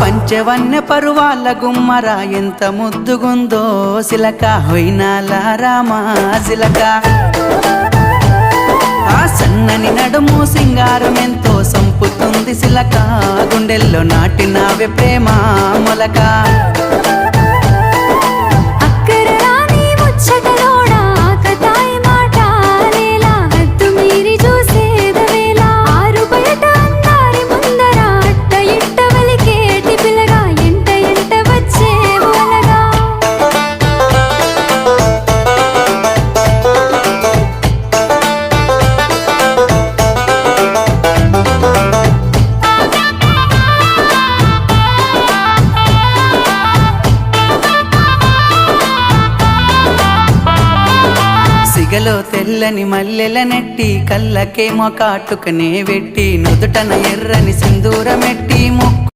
పంచవన్య పరువాల గుమ్మరా ఎంత ముద్దుగుందో సిలక హొయినాల రామా సిలక ఆ సన్నని నడుము సింగారం ఎంతో సంపుతుంది సిలక గుండెల్లో నాటినావే ప్రేమ మొలక సిగలో తెల్లని మల్లెల నెట్టి కళ్ళకేమో కాటుకనే వెట్టి నుదుటన ఎర్రని సింధూరమెట్టి ముక్కు